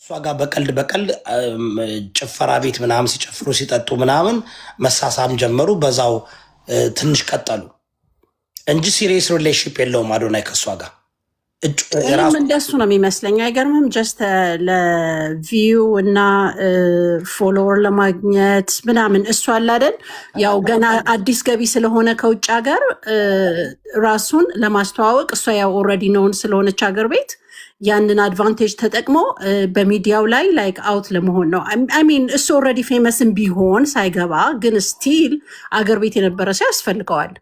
እሷ ጋር በቀልድ ጭፈራ ቤት ምናምን ሲጨፍሩ ሲጠጡ ምናምን መሳሳም ጀመሩ። በዛው ትንሽ ቀጠሉ እንጂ ሲሪየስ ሪሌሽንሺፕ የለውም አዶናይ ከእሷ ጋር። እኔም እንደሱ ነው የሚመስለኝ። አይገርምም? ጀስት ለቪው እና ፎሎወር ለማግኘት ምናምን እሱ አለ አይደል? ያው ገና አዲስ ገቢ ስለሆነ ከውጭ ሀገር ራሱን ለማስተዋወቅ እሷ ያው ኦልሬዲ ነውን ስለሆነች ሀገር ቤት ያንን አድቫንቴጅ ተጠቅሞ በሚዲያው ላይ ላይክ አውት ለመሆን ነው። ሚን እሱ ኦልሬዲ ፌመስን ቢሆን ሳይገባ ግን ስቲል አገር ቤት የነበረ ሰው ያስፈልገዋል።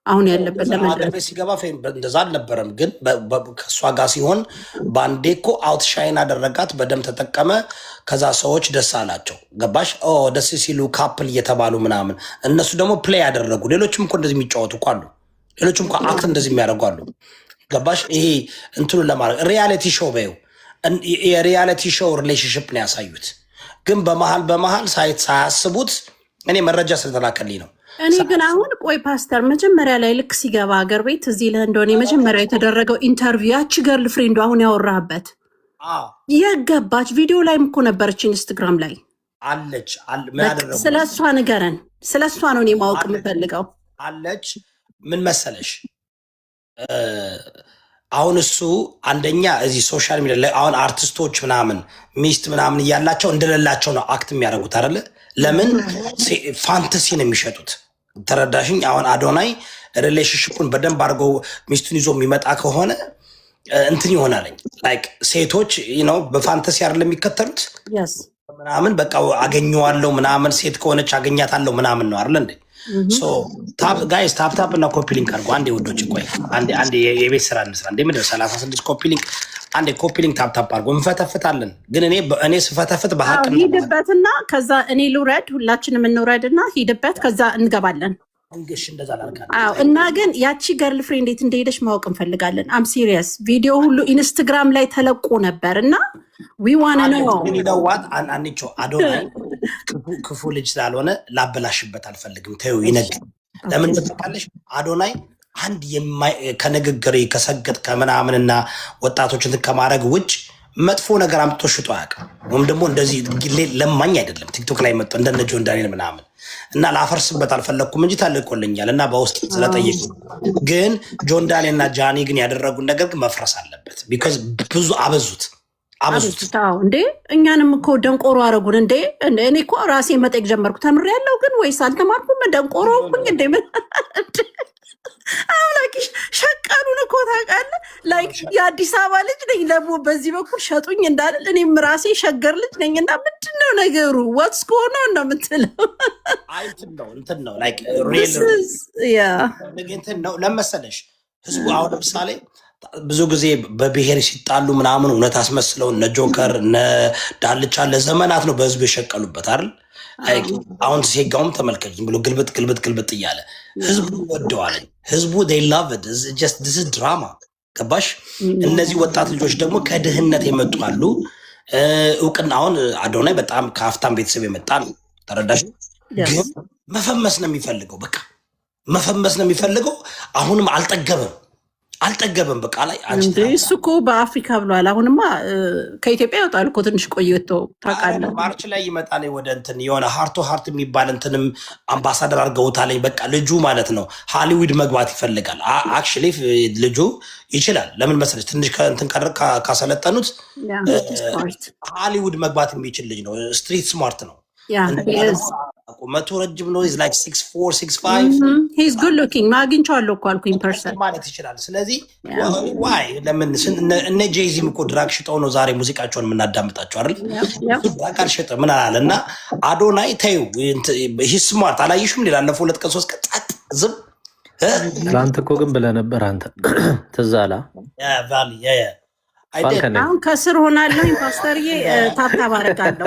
አሁን ያለበት ለመድረስ ሲገባ እንደዛ አልነበረም፣ ግን ከእሷ ጋር ሲሆን በአንዴ እኮ አውት ሻይን አደረጋት፣ በደንብ ተጠቀመ። ከዛ ሰዎች ደስ አላቸው። ገባሽ? ደስ ሲሉ ካፕል እየተባሉ ምናምን እነሱ ደግሞ ፕሌይ ያደረጉ። ሌሎችም እኮ እንደዚህ የሚጫወቱ እኮ አሉ። ሌሎችም እኮ አክት እንደዚህ የሚያደርጉ አሉ። ገባሽ? ይሄ እንትኑን ለማድረግ ሪያሊቲ ሾው በይው፣ የሪያሊቲ ሾው ሪሌሽንሽፕ ነው ያሳዩት። ግን በመሀል ሳያስቡት እኔ መረጃ ስለተላከልኝ ነው። እኔ ግን አሁን ቆይ ፓስተር መጀመሪያ ላይ ልክ ሲገባ ሀገር ቤት እዚህ ለህ እንደሆነ የመጀመሪያ የተደረገው ኢንተርቪው ያቺ ገርል ፍሬንዱ አሁን ያወራህበት የገባች ቪዲዮ ላይም እኮ ነበረች ኢንስትግራም ላይ አለች። ስለ እሷ ንገረን። ስለ እሷ ነው እኔ ማወቅ የምፈልገው። አለች ምን መሰለሽ፣ አሁን እሱ አንደኛ እዚህ ሶሻል ሚዲያ ላይ አሁን አርቲስቶች ምናምን ሚስት ምናምን እያላቸው እንደሌላቸው ነው አክት የሚያደርጉት አይደለ? ለምን ፋንተሲ ነው የሚሸጡት። ተረዳሽኝ? አሁን አዶናይ ሪሌሽንሽፑን በደንብ አድርገው ሚስቱን ይዞ የሚመጣ ከሆነ እንትን ይሆናለኝ ላይክ ሴቶች ነው በፋንተሲ አይደለም የሚከተሉት ምናምን በቃ አገኘዋለሁ ምናምን ሴት ከሆነች አገኛታለሁ ምናምን ነው አይደለ እንዴ? ጋይስ ታፕታፕ እና ኮፒ ሊንክ አድርጎ አንዴ ወዶች ቆይ አንዴ የቤት ስራ እንስራ። እንዴ ምንድን 36 ኮፒ ሊንክ አንዴ ኮፒ ሊንክ ታፕታፕ አድርጎ እንፈተፍታለን። ግን እኔ ስፈተፍት በሀቅ ሂድበትና ከዛ እኔ ልውረድ፣ ሁላችንም እንውረድና ሂድበት፣ ከዛ እንገባለን። እንግሽ እንደዛ ላልካል። እና ግን ያቺ ገርል ፍሬንድ እንዴት እንደሄደች ማወቅ እንፈልጋለን። አም ሲሪየስ ቪዲዮ ሁሉ ኢንስታግራም ላይ ተለቆ ነበር እና ዊ ዋና ነው ይለዋት አንቺ አዶናይ ክፉ ልጅ ስላልሆነ ላበላሽበት አልፈልግም። ተይው ይነግ ለምን ተጠቃለሽ? አዶናይ አንድ ከንግግር ከሰገጥ ከምናምንና ወጣቶችን ከማድረግ ውጭ መጥፎ ነገር አምጥቶ ሽጦ አያውቅም። ወይም ደግሞ እንደዚህ ለማኝ አይደለም። ቲክቶክ ላይ መጥቶ እንደነ ጆን ዳንኤል ምናምን እና ላፈርስበት አልፈለግኩም እንጂ ታልቆልኛል እና በውስጥ ስለጠየቁ። ግን ጆን ዳንኤል እና ጃኒ ግን ያደረጉን ነገር ግን መፍረስ አለበት። ቢኮዝ ብዙ አበዙት እንዴ። እኛንም እኮ ደንቆሮ አረጉን እንዴ። እኔ እኮ ራሴ መጠየቅ ጀመርኩ። ተምሬያለሁ ግን ወይስ አልተማርኩም? ደንቆሮ ሁኝ እንዴ አምላኪሽ ሸቀሉን እኮ ታውቃለህ። ላይክ የአዲስ አበባ ልጅ ነኝ ደግሞ በዚህ በኩል ሸጡኝ እንዳልል እኔም ራሴ ሸገር ልጅ ነኝ እና ምንድን ነው ነገሩ? ዋትስ ጎን ኦን ነው የምትለው? እንትን ነው ላይክ እንትን ነው ለመሰለሽ ህዝቡ አሁን ለምሳሌ ብዙ ጊዜ በብሔር ሲጣሉ ምናምን እውነት አስመስለው እነ ጆከር እነ ዳልቻ ለዘመናት ነው በህዝቡ የሸቀሉበት አይደል? አሁን ሴጋውም ተመልከች ብሎ ግልብጥ እያለ ህዝቡ ወደዋል። ህዝቡ ድራማ ገባሽ? እነዚህ ወጣት ልጆች ደግሞ ከድህነት የመጡ አሉ። እውቅና አሁን አዶናይ በጣም ከሀብታም ቤተሰብ የመጣ ነው። ተረዳሽ? ግን መፈመስ ነው የሚፈልገው። በቃ መፈመስ ነው የሚፈልገው። አሁንም አልጠገበም በቃ ላይ እሱ እኮ በአፍሪካ ብሏል። አሁንማ ከኢትዮጵያ ይወጣል እኮ ትንሽ ቆይቶ ታውቃለህ። ማርች ላይ ይመጣል ወደ እንትን የሆነ ሃርቶ ሃርት የሚባል እንትንም አምባሳደር አድርገውታለኝ። በቃ ልጁ ማለት ነው ሃሊውድ መግባት ይፈልጋል። አክቹዋሊ ልጁ ይችላል። ለምን መሰለች ትንሽ ከእንትን ካሰለጠኑት ሃሊውድ መግባት የሚችል ልጅ ነው። ስትሪት ስማርት ነው። ቁመቱ ረጅም ነው። ላይክ 6'4", 6'5". ሂዝ ጉድ ሉኪንግ አግኝቼዋለሁ እኮ አልኩኝ ፐርሰን ማለት ይችላል። ስለዚህ ዋይ ለምን እነ ጄይዚም እኮ ድራግ ሽጠው ነው ዛሬ ሙዚቃቸውን የምናዳምጣቸው አይደል? ድራግ አልሸጠ ምን አላለ። እና አዶናይ ተይው ሂዝ ስማርት አላየሽም? ላለፈው 2 ቀን 3 ቀን ጸጥ ዝም ትላንት እኮ ግን ብለህ ነበር አንተ ትዝ አላ አሁን ከስር ሆናለሁ። ፓስተርዬ ታብታብ አደርጋለሁ።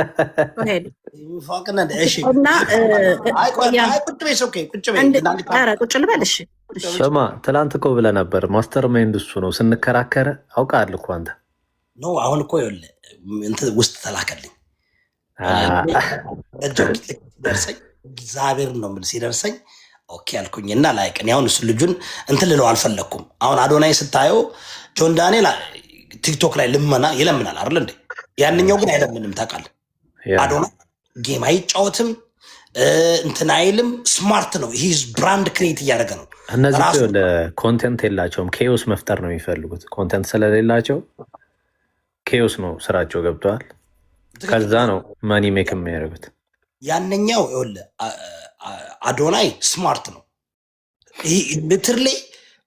ቁጭ ልበል። ስማ ትላንት እኮ ብለህ ነበር ማስተር ማይንድ እሱ ነው ስንከራከር አውቃለሁ እኮ አንተ ነው። አሁን እኮ ውስጥ ተላከልኝ ደርሰኝ እግዚአብሔር ነው የምልህ ሲደርሰኝ ኦኬ አልኩኝና ላይክ እኔ አሁን እሱ ልጁን እንትን ልለው አልፈለግኩም። አሁን አዶናይ ስታየው ጆን ዳንኤል ቲክቶክ ላይ ልመና ይለምናል አይደል እንዴ? ያንኛው ግን አይለምንም። ታውቃለህ አዶናይ ጌም አይጫወትም እንትን አይልም። ስማርት ነው። ሂዝ ብራንድ ክሬት እያደረገ ነው። እነዚህ ኮንቴንት የላቸውም። ኬዮስ መፍጠር ነው የሚፈልጉት። ኮንቴንት ስለሌላቸው ኬዮስ ነው ስራቸው። ገብተዋል። ከዛ ነው ማኒ ሜክ የሚያደርጉት። ያንኛው አዶናይ ስማርት ነው። ይህ ሊትርሊ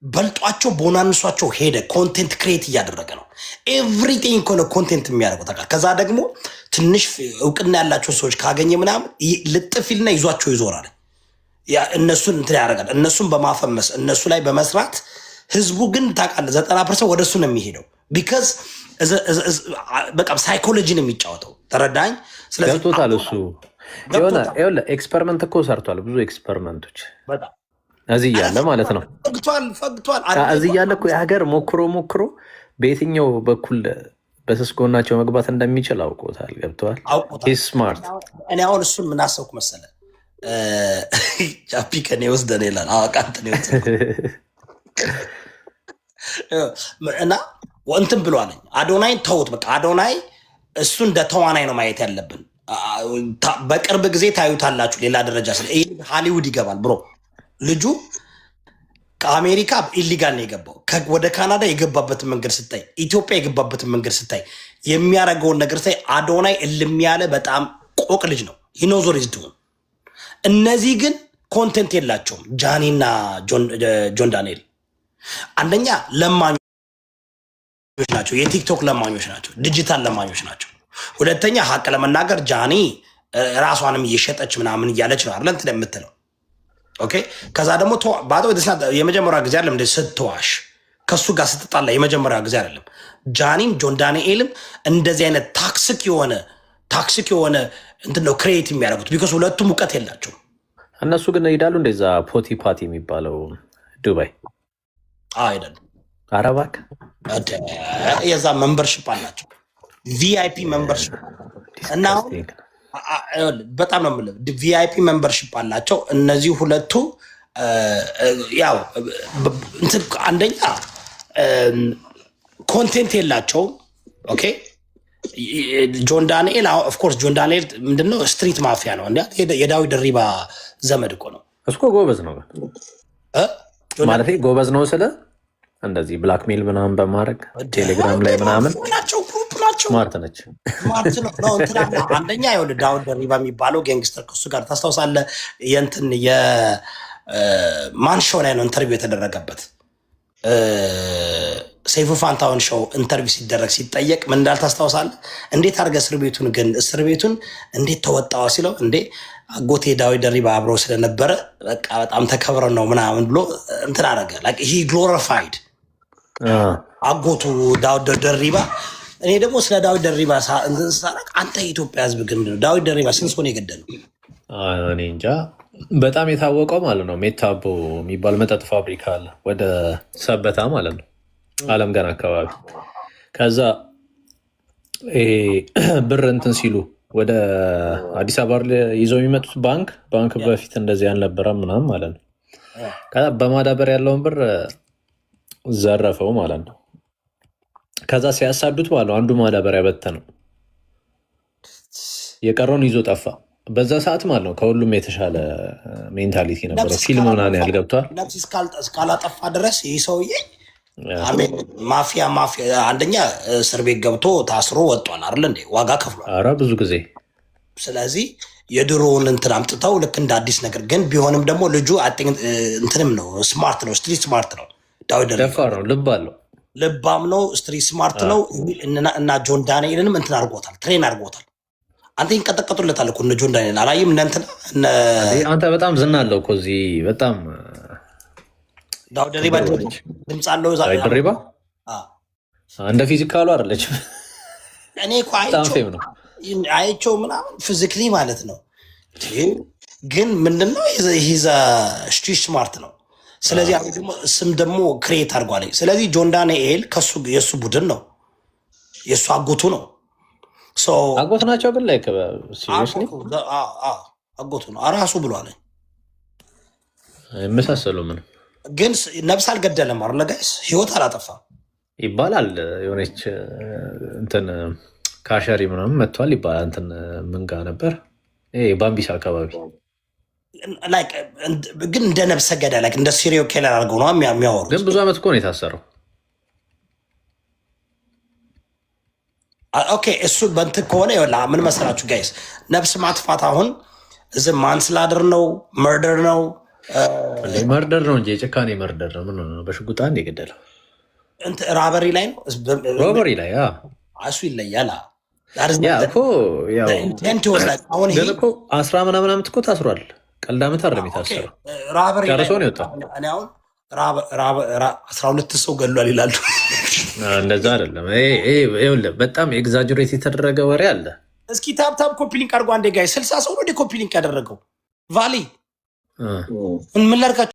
በልጧቸው ቦናንሷቸው ሄደ። ኮንቴንት ክሬት እያደረገ ነው። ኤቭሪቲንግ ከሆነ ኮንቴንት የሚያደርጉት ታውቃለህ። ከዛ ደግሞ ትንሽ እውቅና ያላቸው ሰዎች ካገኘ ምናምን ልጥፊልና ይዟቸው ይዞራል። እነሱን እንትን ያደርጋል። እነሱን በማፈመስ እነሱ ላይ በመስራት ህዝቡ ግን ታውቃለህ 90% ወደ እሱ ነው የሚሄደው። ቢካዝ በቃ ሳይኮሎጂ ነው የሚጫወተው። ተረዳኝ። ስለዚህ ገብቶታል። እሱ የሆነ ኤክስፐሪመንት እኮ ሰርቷል። ብዙ ኤክስፐሪመንቶች እዚህ እያለ ማለት ነው። ፈግቷል። እዚህ እያለ እኮ የሀገር ሞክሮ በየትኛው በኩል በስስጎናቸው መግባት እንደሚችል አውቆታል። ገብተዋል። ስማርት። እኔ አሁን እሱን ምን አሰብኩ መሰለህ? ቻፒ ከኔ ወስደን ይላል አዋቃንትን እና እንትን ብሏለኝ። አዶናይን ተውት በቃ። አዶናይ እሱ እንደ ተዋናይ ነው ማየት ያለብን። በቅርብ ጊዜ ታዩታላችሁ። ሌላ ደረጃ ሃሊውድ ይገባል ብሮ። ልጁ ከአሜሪካ ኢሊጋል ነው የገባው። ወደ ካናዳ የገባበትን መንገድ ስታይ፣ ኢትዮጵያ የገባበትን መንገድ ስታይ፣ የሚያደርገውን ነገር ስታይ፣ አዶናይ እልም ያለ በጣም ቆቅ ልጅ ነው። ሂኖዞር ይዝድሁን። እነዚህ ግን ኮንቴንት የላቸውም። ጃኒና ጆን ዳንኤል አንደኛ ለማኞች ናቸው። የቲክቶክ ለማኞች ናቸው። ዲጂታል ለማኞች ናቸው። ሁለተኛ ሀቅ ለመናገር ጃኒ ራሷንም እየሸጠች ምናምን እያለች ነው አይደል እንትን የምትለው። ኦኬ። ከዛ ደግሞ የመጀመሪያ ጊዜ አይደለም እንደ ስትዋሽ ከሱ ጋር ስትጣላ የመጀመሪያ ጊዜ አይደለም። ጃኒም ጆን ዳንኤልም እንደዚህ አይነት ታክሲክ የሆነ እንትን ነው ክሬት የሚያደርጉት። ቢኮዝ ሁለቱም እውቀት የላቸውም። እነሱ ግን ይሄዳሉ እንደዛ ፖቲ ፓቲ የሚባለው ዱባይ አይደለም። አረባክ የዛ መንበርሽፕ አላቸው። ቪአይፒ መንበርሽፕ እና በጣም ነው የምልህ ቪአይፒ መንበርሽፕ አላቸው። እነዚህ ሁለቱ ያው አንደኛ ኮንቴንት የላቸውም። ኦኬ። ጆን ዳንኤል ኦፍኮርስ ጆን ዳንኤል ምንድነው ስትሪት ማፊያ ነው። የዳዊት ድሪባ ዘመድ እኮ ነው። እስኮ ጎበዝ ነው ማለት ጎበዝ ነው ስለ እንደዚህ ብላክሜል ምናምን በማድረግ ቴሌግራም ላይ ምናምን ስማርት ነች። አንደኛ የሆነ ዳዊት ድሪባ የሚባለው ጋንግስተር ከሱ ጋር ታስታውሳለህ? የእንትን የማን ሾው ላይ ነው ኢንተርቪው የተደረገበት? ሰይፉ ፋንታውን ሾው ኢንተርቪው ሲደረግ ሲጠየቅ ምን እንዳል ታስታውሳለህ? እንዴት አድርገህ እስር ቤቱን እንዴት ተወጣው ሲለው እንዴ አጎቴ ዳዊት ድሪባ አብሮ ስለነበረ በቃ በጣም ተከብረን ነው ምናምን ብሎ እንትን አደረገ። ይሄ ግሎሪፋይድ አጎቱ ዳዊት ድሪባ። እኔ ደግሞ ስለ ዳዊት ድሪባ ሳረቅ አንተ የኢትዮጵያ ሕዝብ ግን ዳዊት ድሪባ ስንት ሰው ነው የገደለው? እኔ እንጃ። በጣም የታወቀው ማለት ነው ሜታቦ የሚባል መጠጥ ፋብሪካ አለ ወደ ሰበታ ማለት ነው አለም ገና አካባቢ። ከዛ ብር እንትን ሲሉ ወደ አዲስ አበባ ይዘው የሚመጡት ባንክ በፊት እንደዚህ አልነበረም ምናምን ማለት ነው። ከዛ በማዳበር ያለውን ብር ዘረፈው ማለት ነው። ከዛ ሲያሳዱት ባለው አንዱ ማዳበሪያ በተነው፣ የቀረውን ይዞ ጠፋ። በዛ ሰዓት ማለት ነው ከሁሉም የተሻለ ሜንታሊቲ ነበረ። ፊልም ምናምን ያልገብቷል። ነፍስ እስካላጠፋ ድረስ ይህ ሰውዬ ማፊያ አንደኛ እስር ቤት ገብቶ ታስሮ ወጥቷል አይደል እንዴ? ዋጋ ከፍሏል። ኧረ ብዙ ጊዜ። ስለዚህ የድሮውን እንትን አምጥተው ልክ እንደ አዲስ ነገር ግን ቢሆንም ደግሞ ልጁ እንትንም ነው፣ ስማርት ነው፣ ስትሪት ስማርት ነው። ዳዊት ደፋር ነው፣ ልብ አለው፣ ልባም ነው፣ ስትሪት ስማርት ነው። እና ጆን ዳንኤልንም እንትን አድርጎታል፣ ትሬን አድርጎታል። አንተ ይንቀጠቀጡለታል እኮ እነ ጆን ዳንኤል አላየም? አንተ በጣም ዝና አለው እኮ እዚህ በጣም ዳዊት ድሪባ ድምፅ አለው። ድሪባ እንደ ፊዚካሉ አይደለችም። እኔ እኮ አይቼው ምናምን ፊዚክሊ ማለት ነው። ግን ምንድነው ሂዛ ስትሪት ስማርት ነው። ስለዚህ ደግሞ ስም ደግሞ ክሬት አድርጓል። ስለዚህ ጆን ዳንኤል የእሱ ቡድን ነው፣ የእሱ አጎቱ ነው። አጎት ናቸው ግን ላይ አጎቱ ነው ራሱ ብሏል። የመሳሰሉ ምንም ግን ነብስ አልገደለም አይደል ጋይስ? ህይወት አላጠፋም ይባላል። የሆነች እንትን ካሸሪ ምናምን መጥቷል ይባላል። እንትን ምን ጋር ነበር ባምቢሳ አካባቢ ግን እንደ ነብሰ ገዳይ እንደ ሲሪዮ ኬለር አድርገው ነው የሚያወሩት። ግን ብዙ ዓመት እኮ ነው የታሰረው። ኦኬ እሱ በእንትን ከሆነ ይኸውልህ ምን መሰላችሁ ጋይስ፣ ነብስ ማጥፋት አሁን እዚህ ማንስላደር ነው መርደር ነው መርደር ነው እንጂ የጭካኔ መርደር ነው። ምን ነው በሽጉጣ እንደ ገደለው ራበሪ ላይ ነው ሮበሪ ላይ እሱ ይለያል። ግን እኮ 10 ምናምን ዓመት እኮ ታስሯል። ቀልድ ዓመት አይደለም የታሰረው። ጨርሶ ነው የወጣው። እኔ አሁን 12 ሰው ገሏል ይላሉ። እንደዛ አይደለም። ይኸውልህ በጣም ኤግዛጀሬት የተደረገ ወሬ አለ። እስኪ ታብታብ ኮፒሊንክ አድርጎ አንዴ ጋይ 60 ሰው ነው ኮፒሊንክ ያደረገው ቫሊ ምን ላድርጋችሁ?